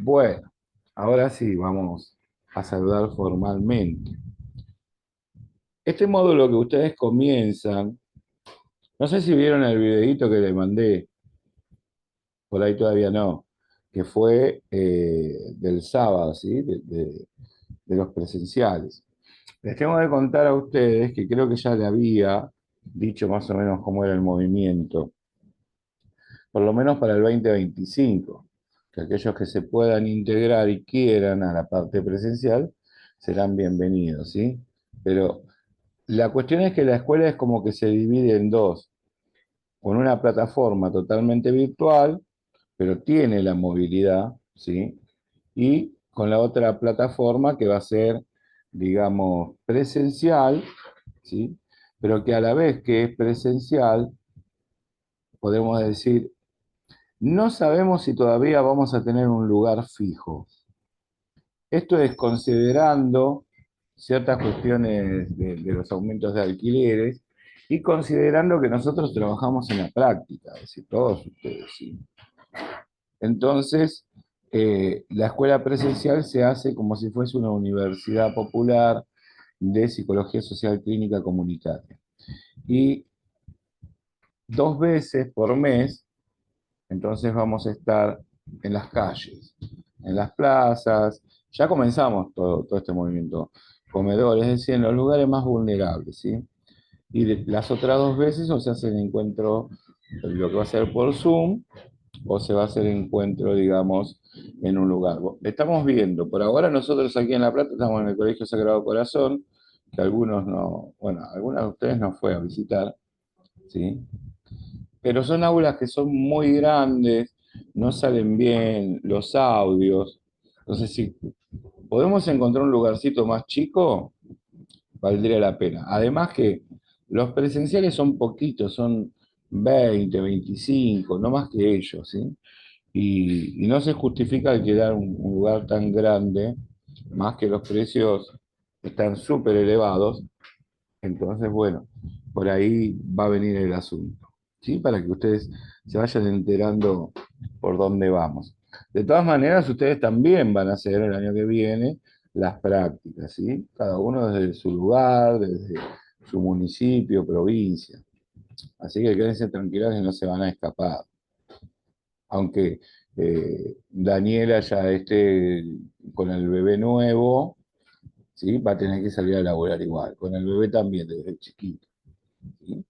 Bueno, ahora sí, vamos a saludar formalmente. Este módulo que ustedes comienzan, no sé si vieron el videíto que les mandé, por ahí todavía no, que fue del sábado, ¿sí? De los presenciales. Les tengo que contar a ustedes que creo que ya le había dicho más o menos cómo era el movimiento, por lo menos para el 2025, que aquellos que se puedan integrar y quieran a la parte presencial serán bienvenidos, ¿sí? Pero la cuestión es que la escuela es como que se divide en dos, con una plataforma totalmente virtual, pero tiene la movilidad, ¿sí? Y con la otra plataforma que va a ser, digamos, presencial, ¿sí? Pero que a la vez que es presencial, podemos decir, no sabemos si todavía vamos a tener un lugar fijo. Esto es considerando ciertas cuestiones de los aumentos de alquileres y considerando que nosotros trabajamos en la práctica, es decir, todos ustedes, ¿sí? Entonces, la escuela presencial se hace como si fuese una universidad popular de psicología social clínica comunitaria. Y 2 veces por mes, entonces vamos a estar en las calles, en las plazas. Ya comenzamos todo este movimiento. Comedores, es decir, en los lugares más vulnerables, ¿sí? Y las otras 2 veces o se hace el encuentro, lo que va a ser por Zoom, o se va a hacer encuentro, digamos, en un lugar. Estamos viendo, por ahora nosotros aquí en La Plata estamos en el Colegio Sagrado Corazón, que algunos no, bueno, algunos de ustedes no fue a visitar, ¿sí? Pero son aulas que son muy grandes, no salen bien los audios. Entonces, si podemos encontrar un lugarcito más chico, valdría la pena. Además que los presenciales son poquitos, son 20, 25, no más que ellos, ¿sí? Y no se justifica alquilar un lugar tan grande, más que los precios están súper elevados. Entonces, bueno, por ahí va a venir el asunto, ¿sí? Para que ustedes se vayan enterando por dónde vamos. De todas maneras, ustedes también van a hacer el año que viene las prácticas, ¿sí? Cada uno desde su lugar, desde su municipio, provincia. Así que quédense tranquilos que no se van a escapar. Aunque Daniela ya esté con el bebé nuevo, ¿sí? Va a tener que salir a laburar igual. Con el bebé también, desde chiquito, ¿sí?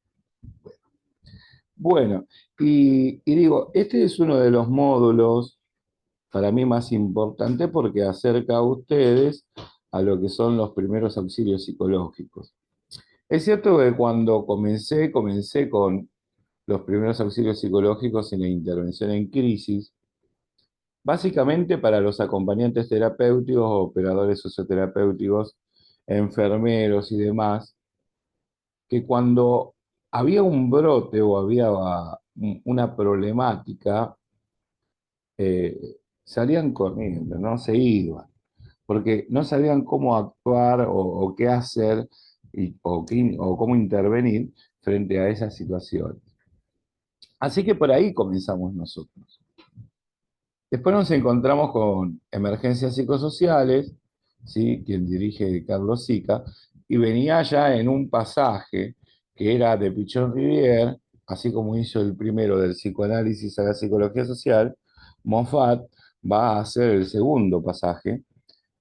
Bueno, y digo, este es uno de los módulos para mí más importante porque acerca a ustedes a lo que son los primeros auxilios psicológicos. Es cierto que cuando comencé con los primeros auxilios psicológicos en la intervención en crisis, básicamente para los acompañantes terapéuticos, operadores socioterapéuticos, enfermeros y demás, que cuando había un brote o había una problemática, salían corriendo, no se iban, porque no sabían cómo actuar o qué hacer o cómo intervenir frente a esas situaciones. Así que por ahí comenzamos nosotros. Después nos encontramos con emergencias psicosociales, ¿sí? Quien dirige Carlos Sica, y venía ya en un pasaje que era de Pichon Rivière, así como hizo el primero del psicoanálisis a la psicología social, Moffat va a hacer el segundo pasaje,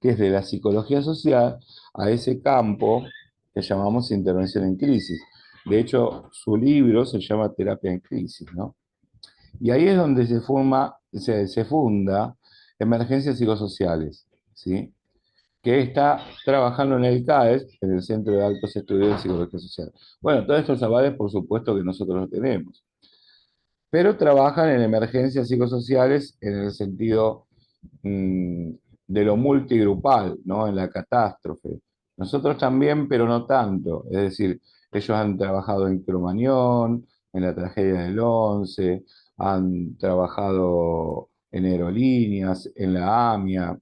que es de la psicología social a ese campo que llamamos intervención en crisis. De hecho, su libro se llama Terapia en Crisis, ¿no? Y ahí es donde se funda Emergencias Psicosociales, ¿sí? Que está trabajando en el CAES, en el Centro de Altos Estudios de Psicología Social. Bueno, todos estos avales, por supuesto que nosotros los tenemos, pero trabajan en emergencias psicosociales en el sentido mm, de lo multigrupal, ¿no? En la catástrofe. Nosotros también, pero no tanto. Es decir, ellos han trabajado en Cromañón, en la tragedia del 11, han trabajado en aerolíneas, en la AMIA.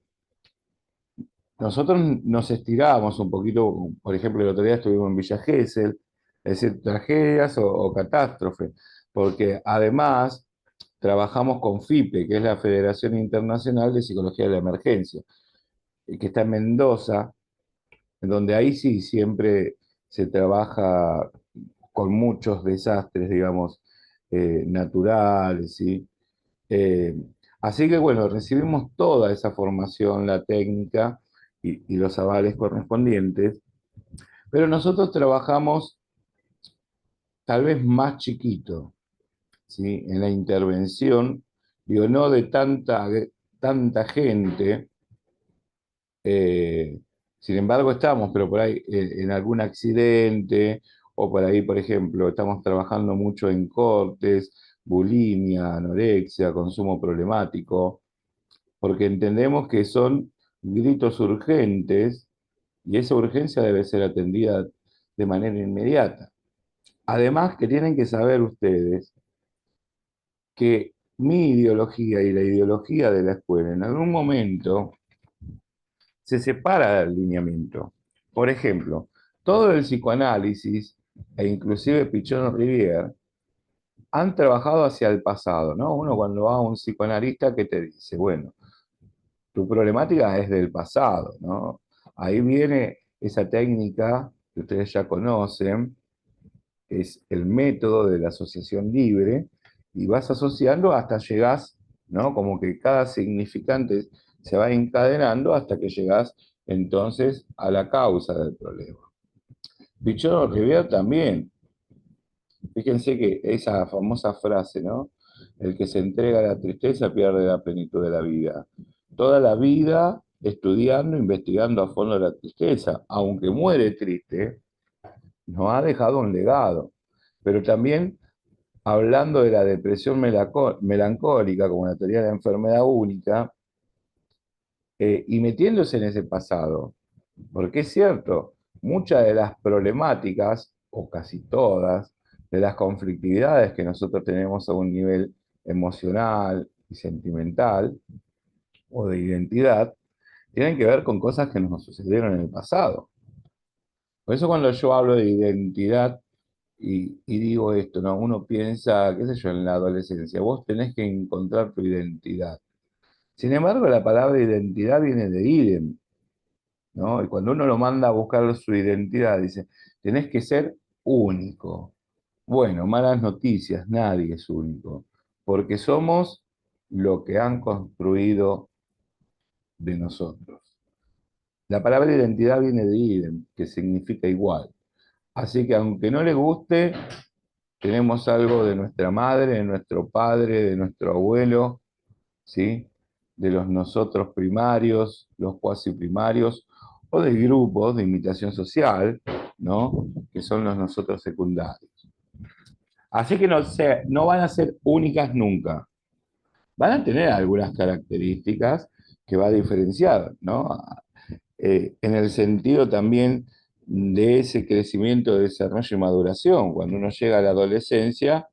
Nosotros nos estiramos un poquito, por ejemplo, el otro día estuvimos en Villa Gesell, es decir, tragedias o catástrofes, porque además trabajamos con FIPE, que es la Federación Internacional de Psicología de la Emergencia, que está en Mendoza, en donde ahí sí siempre se trabaja con muchos desastres, digamos, naturales, ¿sí? Eh, Así que bueno, recibimos toda esa formación, la técnica y los avales correspondientes, pero nosotros trabajamos tal vez más chiquito, ¿sí? En la intervención, digo, no de tanta gente, eh, sin embargo estamos, pero por ahí en algún accidente, o por ahí, por ejemplo, estamos trabajando mucho en cortes, bulimia, anorexia, consumo problemático, porque entendemos que son gritos urgentes y esa urgencia debe ser atendida de manera inmediata. Además, que tienen que saber ustedes que mi ideología y la ideología de la escuela en algún momento se separa del lineamiento. Por ejemplo, todo el psicoanálisis e inclusive Pichon Rivière han trabajado hacia el pasado, ¿no? Uno cuando va a un psicoanalista que te dice, bueno, tu problemática es del pasado, ¿no? Ahí viene esa técnica que ustedes ya conocen, que es el método de la asociación libre, y vas asociando hasta llegás, ¿no? Como que cada significante se va encadenando hasta que llegás entonces a la causa del problema. Pichón Rivière también, fíjense que esa famosa frase, ¿no? El que se entrega a la tristeza pierde la plenitud de la vida. Toda la vida estudiando, investigando a fondo la tristeza, aunque muere triste, nos ha dejado un legado. Pero también hablando de la depresión melancólica como una teoría de la enfermedad única, y metiéndose en ese pasado, porque es cierto, muchas de las problemáticas, o casi todas, de las conflictividades que nosotros tenemos a un nivel emocional y sentimental o de identidad, tienen que ver con cosas que nos sucedieron en el pasado. Por eso cuando yo hablo de identidad y digo esto, ¿no? Uno piensa, qué sé yo, en la adolescencia, vos tenés que encontrar tu identidad. Sin embargo, la palabra identidad viene de idem, ¿no? Y cuando uno lo manda a buscar su identidad, dice, tenés que ser único. Bueno, malas noticias, nadie es único, porque somos lo que han construido de nosotros. La palabra identidad viene de idem, que significa igual. Así que aunque no le guste, tenemos algo de nuestra madre, de nuestro padre, de nuestro abuelo, ¿sí? De los nosotros primarios, los cuasi primarios, o de grupos de imitación social, ¿no? Que son los nosotros secundarios. Así que no van a ser únicas nunca. Van a tener algunas características que va a diferenciar, ¿no? En el sentido también de ese crecimiento, desarrollo y maduración. Cuando uno llega a la adolescencia,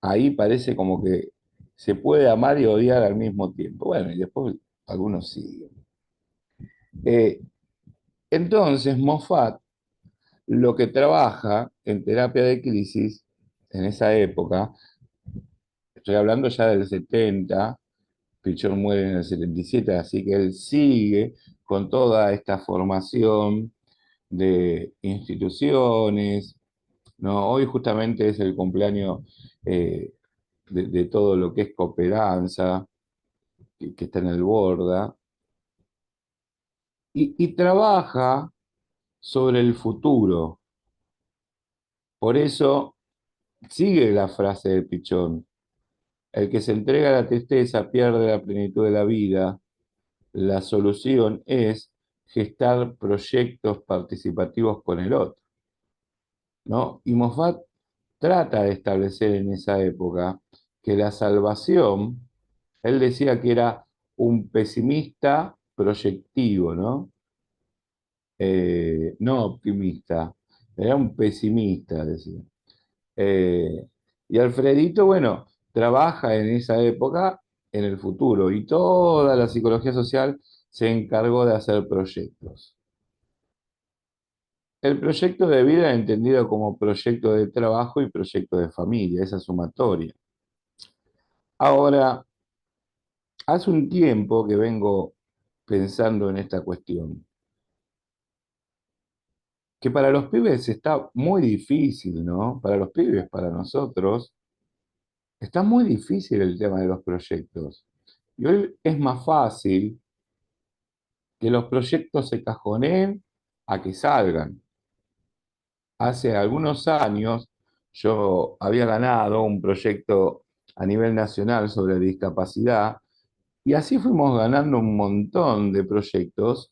ahí parece como que se puede amar y odiar al mismo tiempo. Bueno, y después algunos siguen. Eh, entonces, Moffat lo que trabaja en terapia de crisis en esa época, estoy hablando ya del 70, Pichón muere en el 77, así que él sigue con toda esta formación de instituciones, ¿no? Hoy justamente es el cumpleaños de todo lo que es Cooperanza, que está en el Borda, y trabaja sobre el futuro. Por eso sigue la frase de Pichón: el que se entrega a la tristeza pierde la plenitud de la vida. La solución es gestar proyectos participativos con el otro, ¿no? Y Moffat trata de establecer en esa época que la salvación, él decía que era un pesimista proyectivo, ¿no? No optimista, era un pesimista, decía. Y Alfredito, bueno, trabaja en esa época en el futuro y toda la psicología social se encargó de hacer proyectos. El proyecto de vida entendido como proyecto de trabajo y proyecto de familia, esa sumatoria. Ahora, hace un tiempo que vengo pensando en esta cuestión, que para los pibes está muy difícil, ¿no? Para los pibes, para nosotros, está muy difícil el tema de los proyectos. Y hoy es más fácil que los proyectos se cajoneen a que salgan. Hace algunos años yo había ganado un proyecto a nivel nacional sobre discapacidad y así fuimos ganando un montón de proyectos,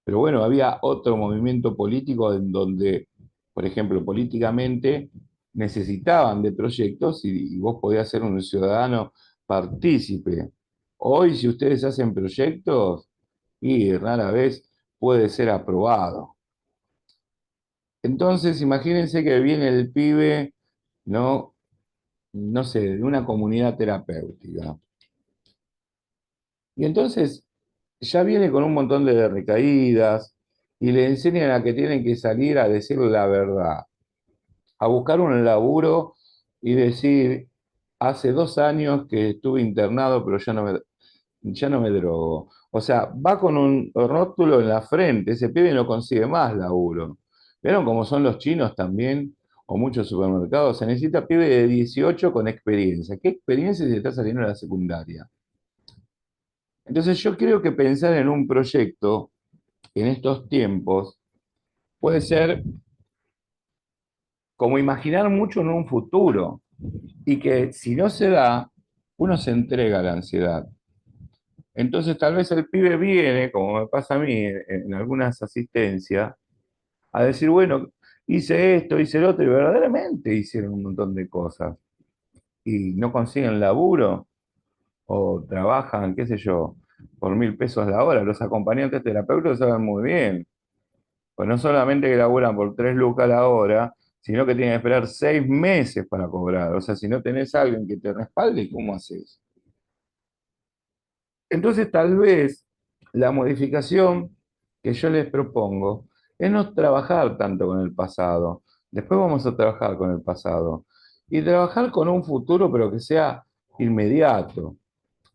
pero bueno, había otro movimiento político en donde, por ejemplo, políticamente necesitaban de proyectos y vos podías ser un ciudadano partícipe. Hoy, si ustedes hacen proyectos, y rara vez puede ser aprobado. Entonces, imagínense que viene el pibe, ¿no? No sé, de una comunidad terapéutica. Y entonces ya viene con un montón de recaídas y le enseñan a que tienen que salir a decir la verdad, a buscar un laburo y decir, hace 2 años que estuve internado, pero ya no me drogo. O sea, va con un rótulo en la frente, ese pibe no consigue más laburo. ¿Vieron cómo son los chinos también? O muchos supermercados. Se necesita pibe de 18 con experiencia. ¿Qué experiencia si está saliendo de la secundaria? Entonces yo creo que pensar en un proyecto en estos tiempos puede ser como imaginar mucho en un futuro y que si no se da, uno se entrega a la ansiedad. Entonces tal vez el pibe viene, como me pasa a mí en algunas asistencias, a decir, bueno, hice esto, hice lo otro, y verdaderamente hicieron un montón de cosas y no consiguen laburo o trabajan, qué sé yo, por 1.000 pesos la hora. Los acompañantes terapeutas saben muy bien. Pues no solamente que laburan por 3 lucas la hora, sino que tienen que esperar 6 meses para cobrar. O sea, si no tenés a alguien que te respalde, ¿cómo haces? Entonces, tal vez la modificación que yo les propongo es no trabajar tanto con el pasado. Después vamos a trabajar con el pasado. Y trabajar con un futuro, pero que sea inmediato.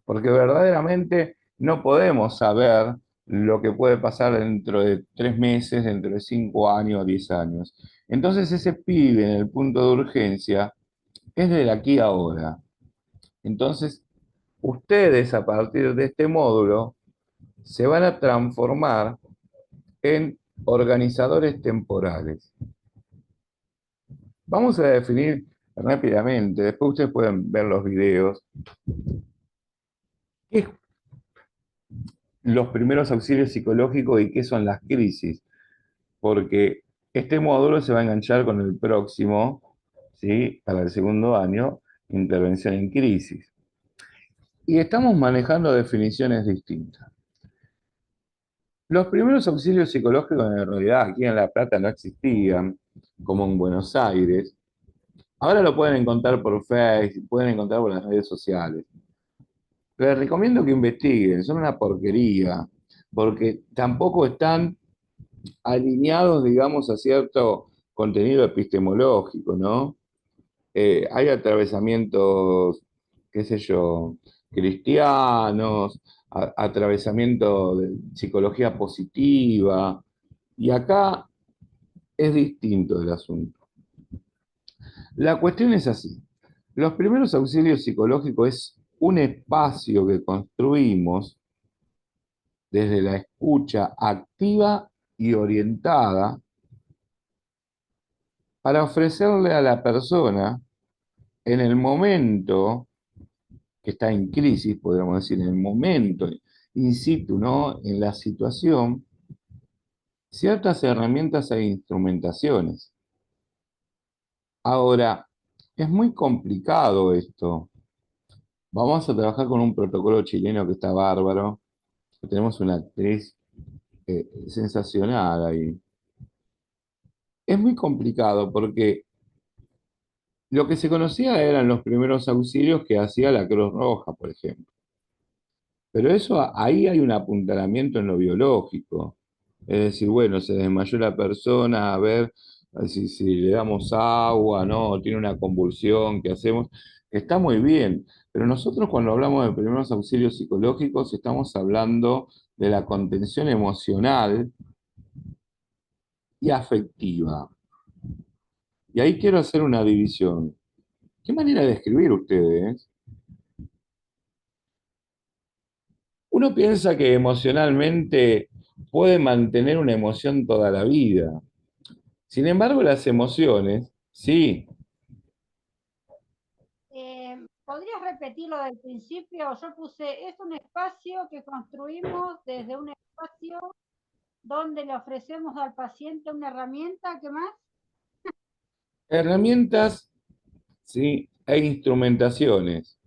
Porque verdaderamente no podemos saber lo que puede pasar dentro de 3 meses, dentro de 5 años, 10 años. Entonces ese pibe en el punto de urgencia es de aquí a ahora. Entonces ustedes a partir de este módulo se van a transformar en organizadores temporales. Vamos a definir rápidamente, después ustedes pueden ver los videos, qué es los primeros auxilios psicológicos y qué son las crisis. Porque este módulo se va a enganchar con el próximo, ¿sí? Para el segundo año, intervención en crisis. Y estamos manejando definiciones distintas. Los primeros auxilios psicológicos en realidad aquí en La Plata no existían, como en Buenos Aires. Ahora lo pueden encontrar por Facebook, pueden encontrar por las redes sociales. Les recomiendo que investiguen, son una porquería, porque tampoco están alineados, digamos, a cierto contenido epistemológico, ¿no? Hay atravesamientos, qué sé yo, cristianos, atravesamiento de psicología positiva, y acá es distinto el asunto. La cuestión es así. Los primeros auxilios psicológicos es un espacio que construimos desde la escucha activa y orientada para ofrecerle a la persona en el momento que está en crisis, podríamos decir, en el momento in situ, ¿no? En la situación, ciertas herramientas e instrumentaciones. Ahora, es muy complicado esto. Vamos a trabajar con un protocolo chileno que está bárbaro. Tenemos una actriz sensacional ahí. Es muy complicado porque lo que se conocía eran los primeros auxilios que hacía la Cruz Roja, por ejemplo. Pero eso, ahí hay un apuntalamiento en lo biológico. Es decir, bueno, se desmayó la persona, a ver si le damos agua, ¿no? Tiene una convulsión, ¿qué hacemos? Está muy bien, pero nosotros cuando hablamos de primeros auxilios psicológicos estamos hablando de la contención emocional y afectiva. Y ahí quiero hacer una división. ¿Qué manera de escribir ustedes? Uno piensa que emocionalmente puede mantener una emoción toda la vida. Sin embargo, las emociones, sí. ¿Podrías repetirlo del principio? Yo puse, es un espacio que construimos desde un espacio donde le ofrecemos al paciente una herramienta, ¿qué más? Herramientas, sí, e instrumentaciones.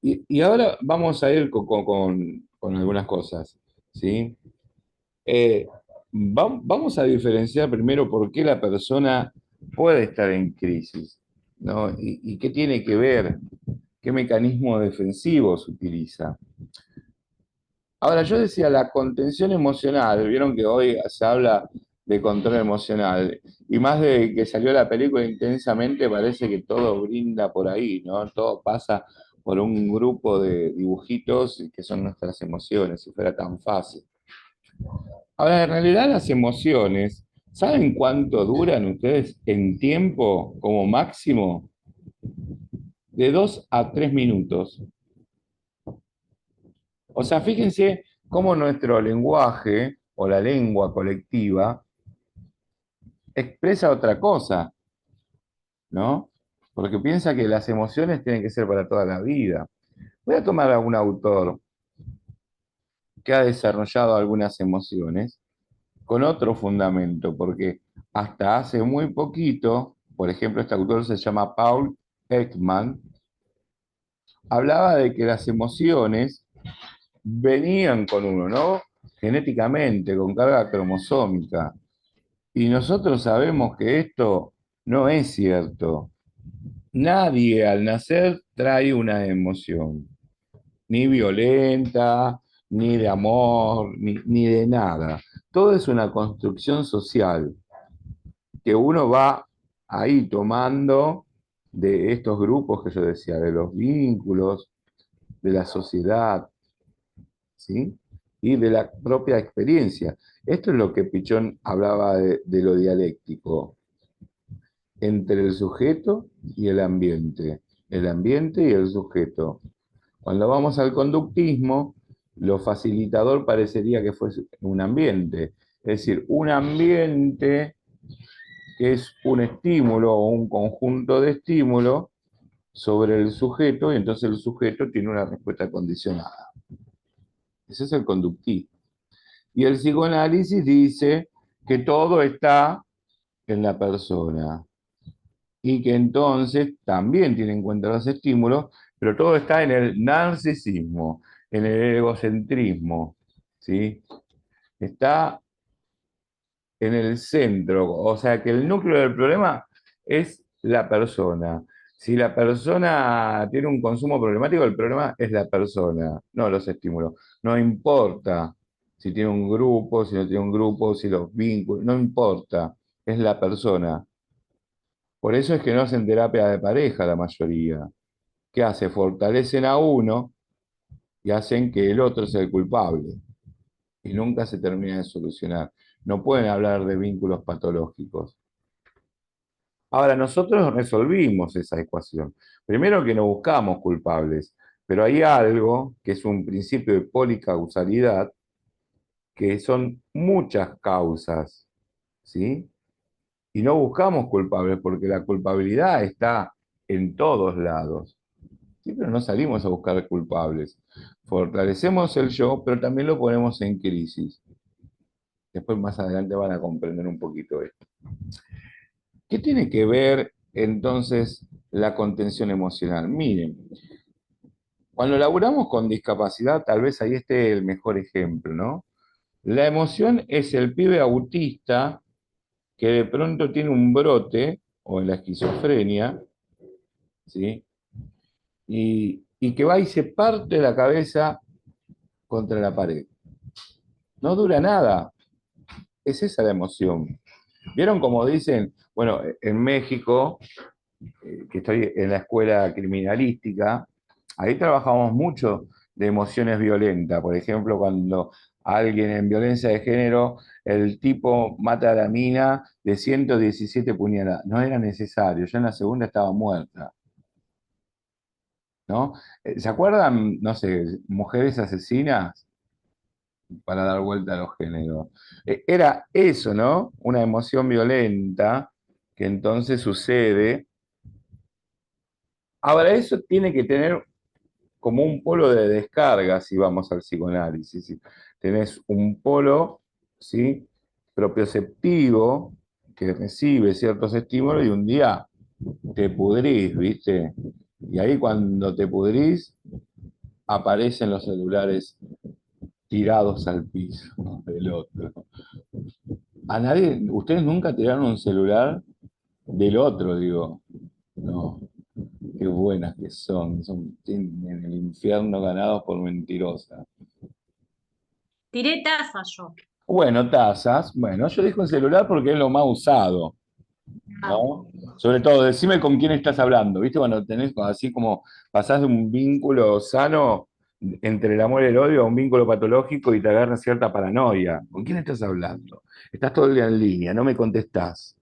Y ahora vamos a ir con algunas cosas, ¿sí? Eh, vamos a diferenciar primero por qué la persona puede estar en crisis, ¿no? Y qué tiene que ver, qué mecanismos defensivos utiliza. Ahora, yo decía la contención emocional, vieron que hoy se habla de control emocional, y más de que salió la película intensamente, parece que todo brinda por ahí, ¿no? Todo pasa por un grupo de dibujitos que son nuestras emociones, si fuera tan fácil. Ahora, en realidad las emociones, ¿saben cuánto duran ustedes en tiempo como máximo? De 2 a 3 minutos. O sea, fíjense cómo nuestro lenguaje o la lengua colectiva expresa otra cosa, ¿no? Porque piensa que las emociones tienen que ser para toda la vida. Voy a tomar a un autor que ha desarrollado algunas emociones con otro fundamento, porque hasta hace muy poquito, por ejemplo, este autor se llama Paul Ekman, hablaba de que las emociones venían con uno, ¿no? Genéticamente, con carga cromosómica. Y nosotros sabemos que esto no es cierto. Nadie al nacer trae una emoción, ni violenta, ni de amor, ni de nada. Todo es una construcción social que uno va ahí tomando de estos grupos que yo decía, de los vínculos, de la sociedad, ¿sí? Y de la propia experiencia. Esto es lo que Pichón hablaba de lo dialéctico, entre el sujeto y el ambiente y el sujeto. Cuando vamos al conductismo, lo facilitador parecería que fuese un ambiente, es decir, un ambiente que es un estímulo o un conjunto de estímulos sobre el sujeto y entonces el sujeto tiene una respuesta condicionada. Ese es el conductismo. Y el psicoanálisis dice que todo está en la persona y que entonces también tiene en cuenta los estímulos, pero todo está en el narcisismo, en el egocentrismo, ¿sí? Está en el centro, o sea que el núcleo del problema es la persona. Si la persona tiene un consumo problemático, el problema es la persona, no los estímulos. No importa si tiene un grupo, si no tiene un grupo, si los vínculos, no importa, es la persona. Por eso es que no hacen terapia de pareja la mayoría. ¿Qué hace? Fortalecen a uno y hacen que el otro sea el culpable. Y nunca se termina de solucionar. No pueden hablar de vínculos patológicos. Ahora, nosotros resolvimos esa ecuación. Primero que no buscamos culpables, pero hay algo que es un principio de policausalidad, que son muchas causas, ¿sí? Y no buscamos culpables porque la culpabilidad está en todos lados. ¿Sí? Pero no salimos a buscar culpables. Fortalecemos el yo, pero también lo ponemos en crisis. Después más adelante van a comprender un poquito esto. ¿Qué tiene que ver entonces la contención emocional? Miren, cuando laburamos con discapacidad, tal vez ahí esté el mejor ejemplo, ¿no? La emoción es el pibe autista que de pronto tiene un brote, o en la esquizofrenia, ¿sí? Y que va y se parte la cabeza contra la pared. No dura nada, es esa la emoción. ¿Vieron como dicen, bueno, en México que estoy en la escuela criminalística, ahí trabajamos mucho de emociones violentas. Por ejemplo, cuando alguien en violencia de género, el tipo mata a la mina de 117 puñaladas. No era necesario, ya en la segunda estaba muerta, ¿no? ¿Se acuerdan, no sé, mujeres asesinas? Para dar vuelta a los géneros. Era eso, ¿no? Una emoción violenta que entonces sucede. Ahora, eso tiene que tener como un polo de descarga si vamos al psicoanálisis. ¿Sí? Tenés un polo, ¿sí? Propioceptivo que recibe ciertos estímulos y un día te pudrís, ¿viste? Y ahí cuando te pudrís, aparecen los celulares tirados al piso, ¿no? Del otro. A nadie, ustedes nunca tiraron un celular del otro, digo. No, qué buenas que son en el infierno ganados por mentirosas. Tiré taza yo. Bueno, tazas. Bueno, yo digo el celular porque es lo más usado, Ah, ¿no? Sobre todo, decime con quién estás hablando, ¿viste? Cuando tenés así como pasás de un vínculo sano entre el amor y el odio a un vínculo patológico y te agarra cierta paranoia. ¿Con quién estás hablando? Estás todo el día en línea, no me contestás.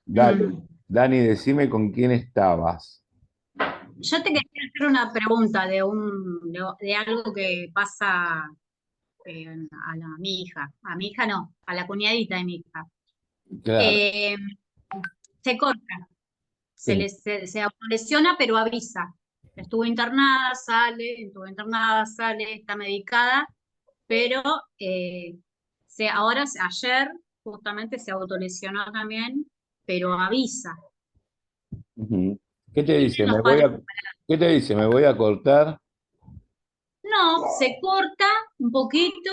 Dale, mm. Dani, decime con quién estabas. Yo te quería hacer una pregunta de algo que pasa mi hija. A mi hija no, a la cuñadita de mi hija. Claro, Eh, Se corta, sí. se autolesiona, pero avisa. Estuvo internada, sale, está medicada, pero ayer justamente se autolesionó también, pero avisa. Ujú. ¿Qué te Tiene dice? los padres. ¿Qué te dice? ¿Me voy a cortar? No, se corta un poquito,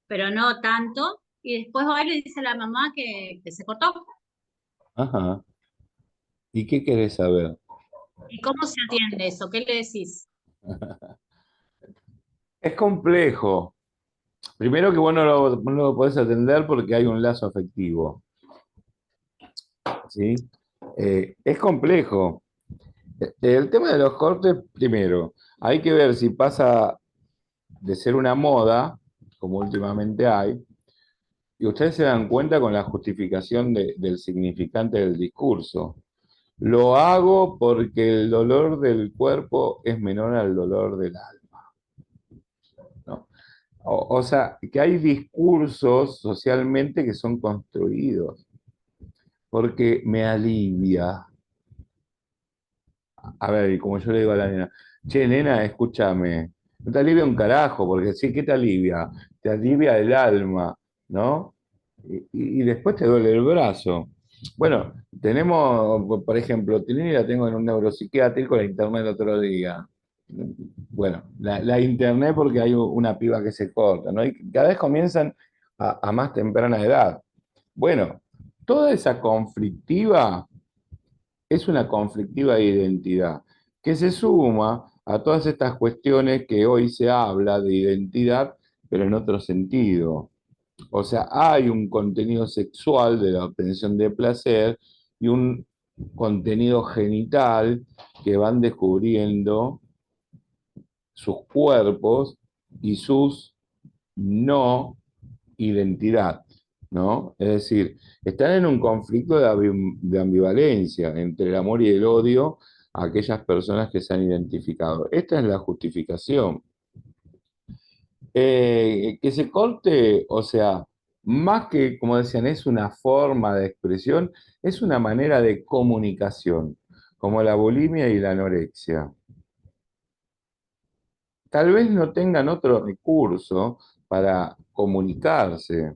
pero no tanto, y después va y le dice a la mamá que se cortó. Ajá. ¿Y qué querés saber? ¿Y cómo se atiende eso? ¿Qué le decís? Es complejo. Primero que vos no lo podés atender porque hay un lazo afectivo, ¿sí? Es complejo. El tema de los cortes, primero, hay que ver si pasa de ser una moda, como últimamente hay, y ustedes se dan cuenta con la justificación del significante del discurso. Lo hago porque el dolor del cuerpo es menor al dolor del alma, ¿no? O sea, que hay discursos socialmente que son construidos, porque me alivia. A ver, y como yo le digo a la nena, che, nena, escúchame, no te alivia un carajo, porque sí, ¿qué te alivia? Te alivia el alma, ¿no? Y después te duele el brazo. Bueno, tenemos, por ejemplo, Tinini la tengo en un neuropsiquiátrico, la internet el otro día. Bueno, la internet porque hay una piba que se corta, ¿no? Y cada vez comienzan a más temprana edad. Bueno, toda esa conflictiva es una conflictiva de identidad que se suma a todas estas cuestiones que hoy se habla de identidad, pero en otro sentido. O sea, hay un contenido sexual de la obtención de placer y un contenido genital que van descubriendo sus cuerpos y sus no identidad, ¿no? Es decir, están en un conflicto de ambivalencia entre el amor y el odio a aquellas personas que se han identificado. Esta es la justificación. Que se corte, o sea, más que, como decían, es una forma de expresión, es una manera de comunicación, como la bulimia y la anorexia. Tal vez no tengan otro recurso para comunicarse,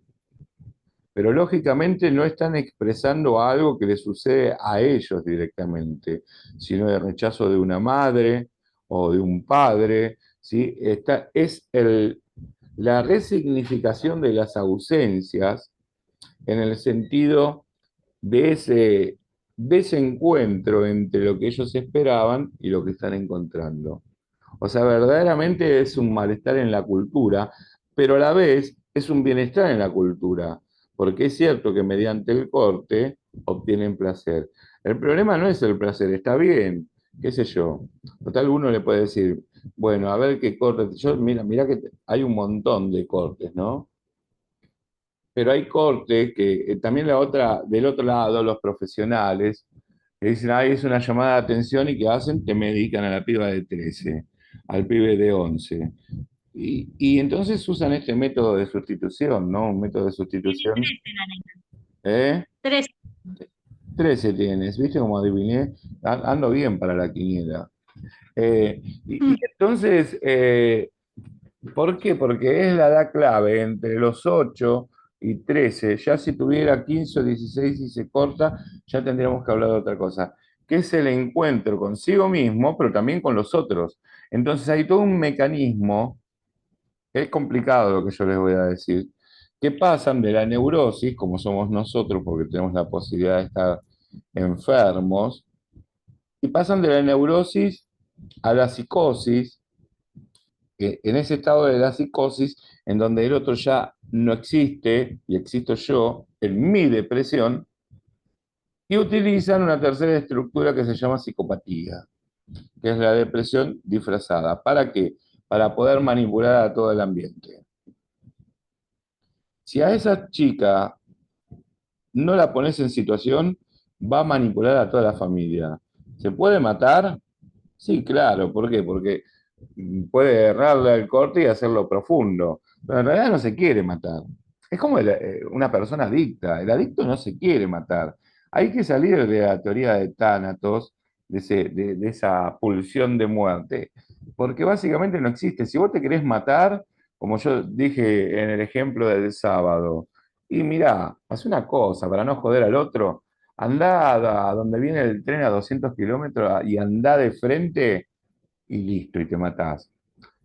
pero lógicamente no están expresando algo que les sucede a ellos directamente, sino el rechazo de una madre o de un padre, ¿sí? Es la resignificación de las ausencias en el sentido de ese desencuentro entre lo que ellos esperaban y lo que están encontrando. O sea, verdaderamente es un malestar en la cultura, pero a la vez es un bienestar en la cultura, porque es cierto que mediante el corte obtienen placer. El problema no es el placer, está bien, qué sé yo. Total, uno le puede decir, bueno, a ver qué cortes. Mira que hay un montón de cortes, ¿no? Pero hay cortes que también del otro lado, los profesionales, que dicen, ay, es una llamada de atención y que hacen, te medican a la piba de 13, al pibe de 11. Y entonces usan este método de sustitución, ¿no? Un método de Tiene sustitución. 13 la nena. ¿Eh? 13. 13 tienes, ¿viste cómo adiviné? Ando bien para la quiniela. Y entonces, ¿por qué? Porque es la edad clave entre los 8 y 13. Ya si tuviera 15 o 16 y se corta, ya tendríamos que hablar de otra cosa, que es el encuentro consigo mismo, pero también con los otros. Entonces hay todo un mecanismo, que es complicado lo que yo les voy a decir, que pasan de la neurosis, como somos nosotros, porque tenemos la posibilidad de estar enfermos, y pasan de la neurosis a la psicosis, en ese estado de la psicosis, en donde el otro ya no existe y existo yo en mi depresión, y utilizan una tercera estructura que se llama psicopatía, que es la depresión disfrazada. ¿Para qué? Para poder manipular a todo el ambiente. Si a esa chica no la pones en situación, va a manipular a toda la familia. ¿Se puede matar? Sí, claro. ¿Por qué? Porque puede errarle al corte y hacerlo profundo. Pero en realidad no se quiere matar. Es como una persona adicta. El adicto no se quiere matar. Hay que salir de la teoría de Tánatos, de esa pulsión de muerte, porque básicamente no existe. Si vos te querés matar, como yo dije en el ejemplo del sábado, y mirá, haz una cosa para no joder al otro, andá a donde viene el tren a 200 kilómetros y andá de frente y listo, y te matás.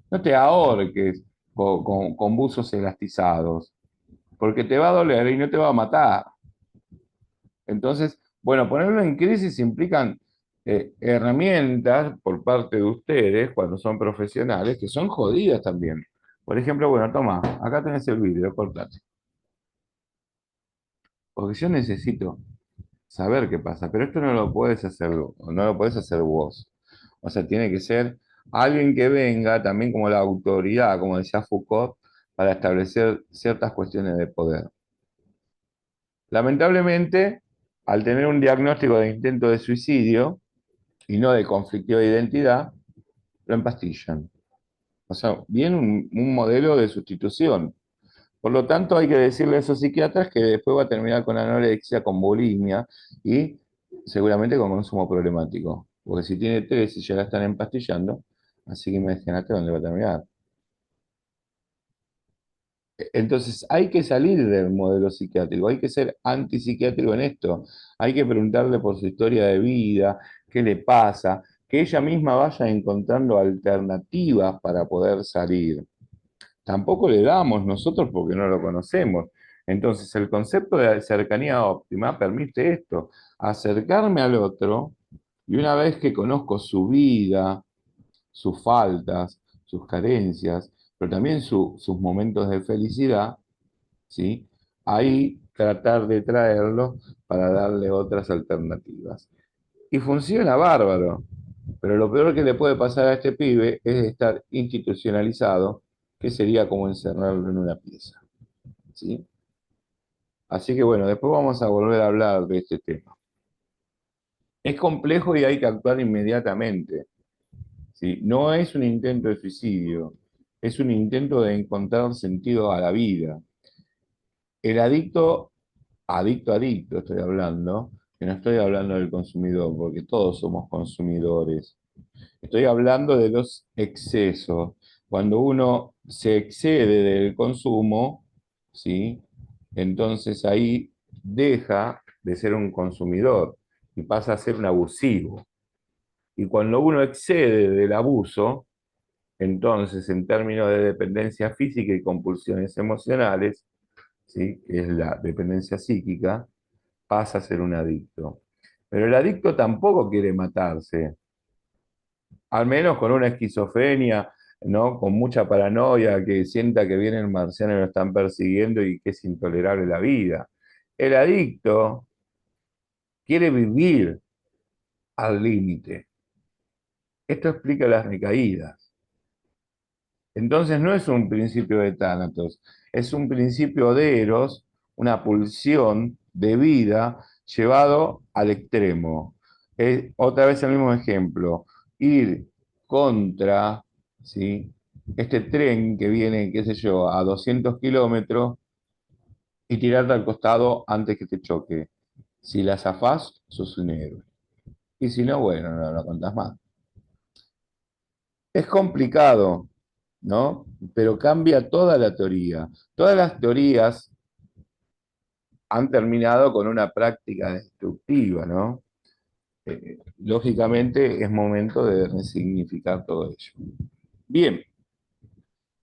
No te ahorques con buzos elastizados, porque te va a doler y no te va a matar. Entonces, bueno, ponerlo en crisis implican herramientas por parte de ustedes, cuando son profesionales, que son jodidas también. Por ejemplo, bueno, toma, acá tenés el vídeo, cortate. Porque yo necesito saber qué pasa, pero esto no lo puedes hacer, no lo puedes hacer vos. O sea, tiene que ser alguien que venga también como la autoridad, como decía Foucault, para establecer ciertas cuestiones de poder. Lamentablemente, al tener un diagnóstico de intento de suicidio y no de conflictivo de identidad, lo empastillan. O sea, viene un modelo de sustitución. Por lo tanto, hay que decirle a esos psiquiatras que después va a terminar con anorexia, con bulimia y seguramente con consumo problemático. Porque si tiene 3 y ya la están empastillando, así que imagínate dónde va a terminar. Entonces, hay que salir del modelo psiquiátrico, hay que ser antipsiquiátrico en esto. Hay que preguntarle por su historia de vida, qué le pasa, que ella misma vaya encontrando alternativas para poder salir. Tampoco le damos nosotros porque no lo conocemos. Entonces, el concepto de cercanía óptima permite esto, acercarme al otro y una vez que conozco su vida, sus faltas, sus carencias, pero también sus momentos de felicidad, ¿sí? Ahí tratar de traerlo para darle otras alternativas. Y funciona bárbaro. Pero lo peor que le puede pasar a este pibe es estar institucionalizado, que sería como encerrarlo en una pieza. ¿Sí? Así que bueno, después vamos a volver a hablar de este tema. Es complejo y hay que actuar inmediatamente. ¿Sí? No es un intento de suicidio, es un intento de encontrar sentido a la vida. El adicto, estoy hablando, que no estoy hablando del consumidor, porque todos somos consumidores. Estoy hablando de los excesos. Cuando uno se excede del consumo, ¿sí? Entonces ahí deja de ser un consumidor y pasa a ser un abusivo. Y cuando uno excede del abuso, entonces en términos de dependencia física y compulsiones emocionales, ¿sí? Que es la dependencia psíquica, pasa a ser un adicto. Pero el adicto tampoco quiere matarse, al menos con una esquizofrenia, ¿no? Con mucha paranoia, que sienta que viene el marciano y lo están persiguiendo y que es intolerable la vida. El adicto quiere vivir, al límite. Esto explica las recaídas. Entonces no es un principio de Tánatos, es un principio de Eros, una pulsión de vida llevado al extremo. Otra vez el mismo ejemplo, ir contra, ¿sí?, este tren que viene, qué sé yo, a 200 kilómetros y tirarte al costado antes que te choque. Si la zafás, sos un héroe. Y si no, bueno, no lo contás más. Es complicado, ¿no? Pero cambia toda la teoría. Todas las teorías han terminado con una práctica destructiva, ¿no? Lógicamente es momento de resignificar todo ello. Bien,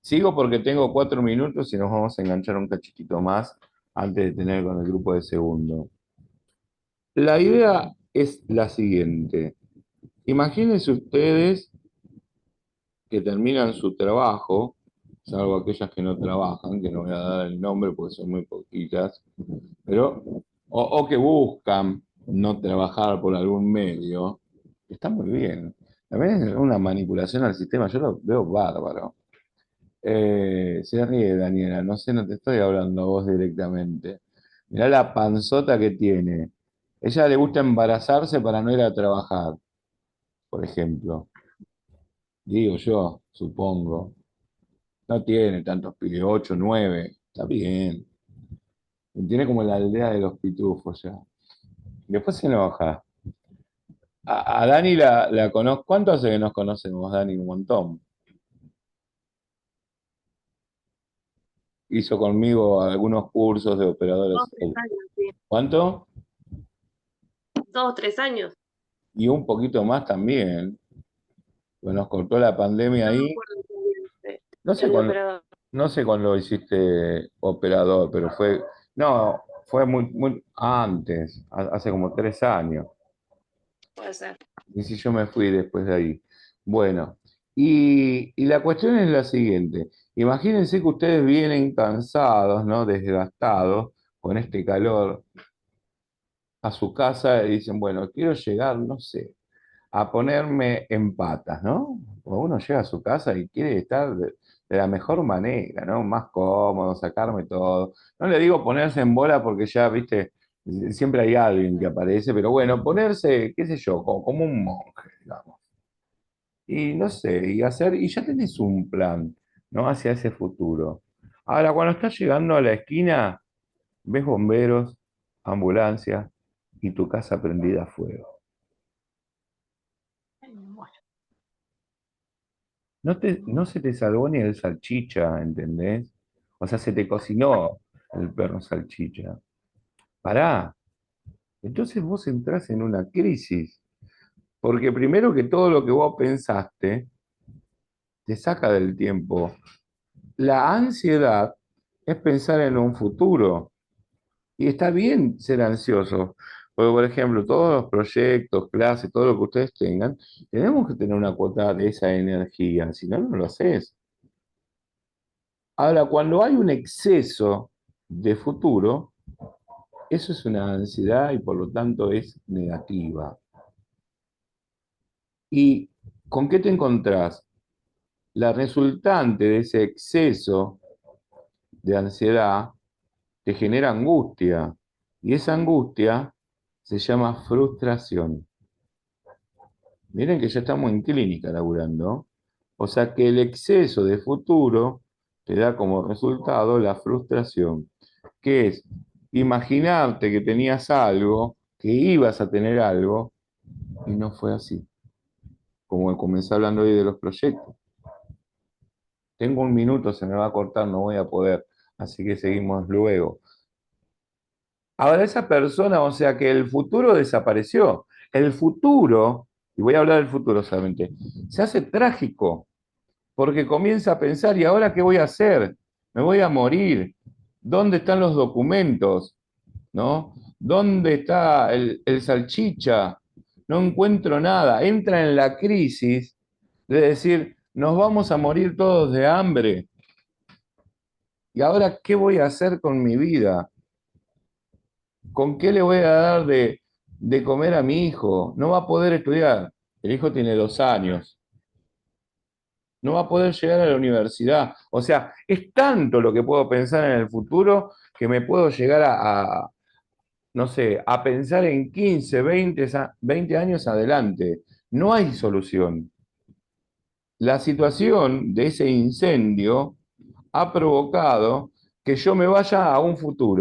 sigo porque tengo 4 minutos y nos vamos a enganchar un cachitito más antes de tener con el grupo de segundo. La idea es la siguiente. Imagínense ustedes que terminan su trabajo, salvo aquellas que no trabajan, que no voy a dar el nombre porque son muy poquitas, pero, o que buscan no trabajar por algún medio, está muy bien. También es una manipulación al sistema, yo lo veo bárbaro. Se ríe Daniela, no sé, no te estoy hablando a vos directamente. Mirá la panzota que tiene. Ella le gusta embarazarse para no ir a trabajar, por ejemplo. Digo yo, supongo. No tiene tantos pibes, 8, 9, está bien. Tiene como la aldea de los pitufos ya. Después se enoja. A Dani la conozco. ¿Cuánto hace que nos conocemos, Dani? Un montón. Hizo conmigo algunos cursos de Dos, operadores. tres años, sí. ¿Cuánto? 2 o 3 años. Y un poquito más también. Pues nos cortó la pandemia No me ahí. acuerdo muy bien No sé de cuándo, operador. no sé cuándo hiciste operador, pero fue. No, fue muy antes, hace como 3 años. Puede ser. Y si yo me fui después de ahí. Bueno, y la cuestión es la siguiente. Imagínense que ustedes vienen cansados, ¿no? Desgastados, con este calor, a su casa y dicen, bueno, quiero llegar, no sé, a ponerme en patas, ¿no? O uno llega a su casa y quiere estar de la mejor manera, ¿no? Más cómodo, sacarme todo. No le digo ponerse en bola porque ya, viste, siempre hay alguien que aparece, pero bueno, ponerse, qué sé yo, como un monje, digamos. Y no sé, y ya tenés un plan, ¿no? Hacia ese futuro. Ahora, cuando estás llegando a la esquina, ves bomberos, ambulancias y tu casa prendida a fuego. Bueno, No se te salvó ni el salchicha, ¿entendés? O sea, se te cocinó el perro salchicha. Pará. Entonces vos entrás en una crisis. Porque primero que todo lo que vos pensaste te saca del tiempo. La ansiedad es pensar en un futuro. Y está bien ser ansioso. Porque, por ejemplo, todos los proyectos, clases, todo lo que ustedes tengan, tenemos que tener una cuota de esa energía. Si no, no lo haces. Ahora, cuando hay un exceso de futuro, eso es una ansiedad y por lo tanto es negativa. ¿Y con qué te encontrás? La resultante de ese exceso de ansiedad te genera angustia y esa angustia se llama frustración. Miren que ya estamos en clínica laburando. O sea que el exceso de futuro te da como resultado la frustración, que es imaginarte que tenías algo, que ibas a tener algo, y no fue así. Como comencé hablando hoy de los proyectos. Tengo un minuto, se me va a cortar, no voy a poder, así que seguimos luego. Ahora esa persona, o sea que el futuro desapareció. El futuro, y voy a hablar del futuro solamente, se hace trágico, porque comienza a pensar, ¿y ahora qué voy a hacer? ¿Me voy a morir? ¿Dónde están los documentos? ¿No? ¿Dónde está el salchicha? No encuentro nada. Entra en la crisis de decir, nos vamos a morir todos de hambre. ¿Y ahora qué voy a hacer con mi vida? ¿Con qué le voy a dar de comer a mi hijo, no va a poder estudiar. El hijo tiene 2 años, no va a poder llegar a la universidad. O sea, es tanto lo que puedo pensar en el futuro que me puedo llegar no sé, a pensar en 15, 20 años adelante. No hay solución. La situación de ese incendio ha provocado que yo me vaya a un futuro.